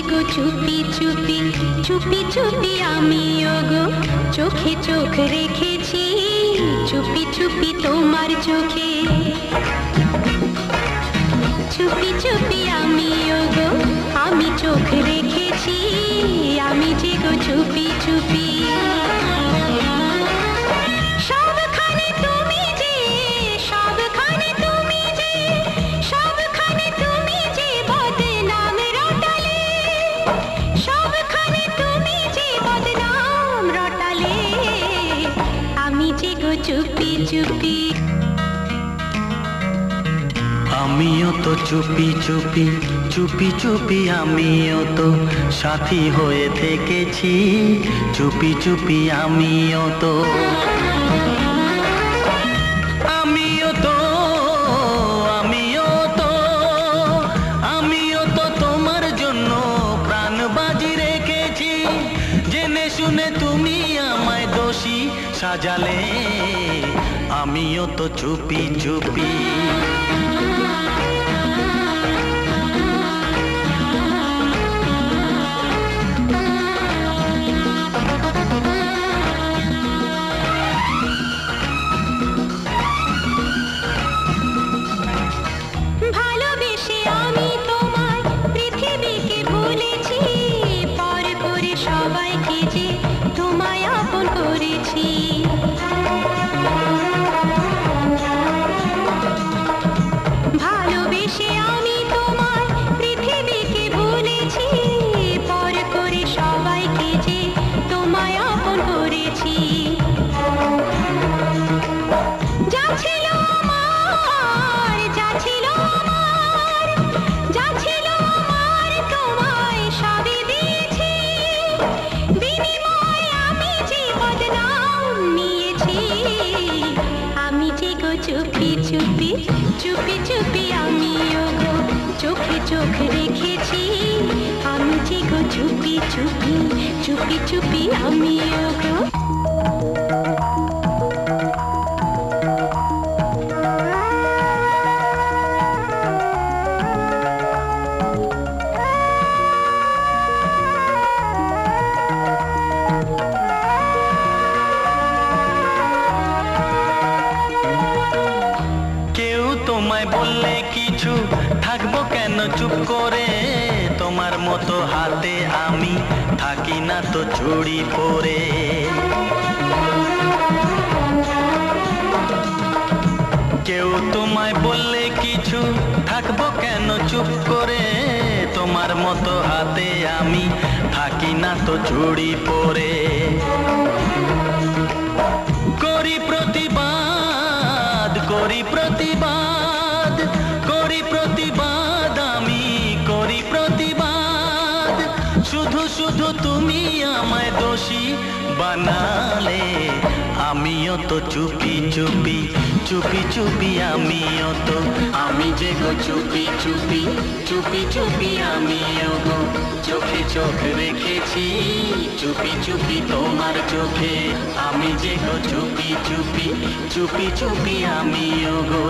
গো চুপি চুপি চুপি চুপি আমিও গো চোখে চোখ রেখেছি চুপি চুপি তোমার চোখে। চুপি চুপি আমিও গো আমি চোখ রেখেছি আমি যে গো চুপি চুপি। সবখানে তুমি যে সবখানে তুমি যে সবখানে তুমি যে বদনাম রটালে সবখানে তুমি যে বদনাম রটালে আমি যে গো চুপি চুপি। আমিও তো চুপি চুপি চুপি চুপি আমিও তো সাথী হয়ে থেকেছি চুপি চুপি আমিও তো। আমিও তো আমিও তো আমিও তো তোমার জন্য প্রাণ বাজি রেখেছি জেনে শুনে তুমি আমায় দোষী সাজালে আমিও তো চুপি চুপি। চুপি চুপি চুপি চুপি আমিও গো চোখে চোখ রেখেছি আমি যে গো চুপি চুপি চুপি চুপি আমিও গো। তোমায় বললে কিছু থাকবো কেন চুপ করে তোমার মতো হাতে আমি থাকি না তো চুড়ি পরে। কেউ তোমায় বললে কিছু থাকবো কেন চুপ করে তোমার মতো হাতে আমি থাকি না তো চুড়ি পরে। করি প্রতিবাদ করি প্রতিবাদ করি প্রতিবাদ আমি করি প্রতিবাদ শুধু শুধু তুমি আমায় দোষী বানালে আমিও তো চুপি চুপি চুপি চুপি আমিও তো আমি যে গো চুপি চুপি চুপি চুপি আমিও গো চোখে চোখ রেখেছি চুপি চুপি তোমার চোখে আমি যে গো চুপি চুপি চুপি চুপি আমিও গো।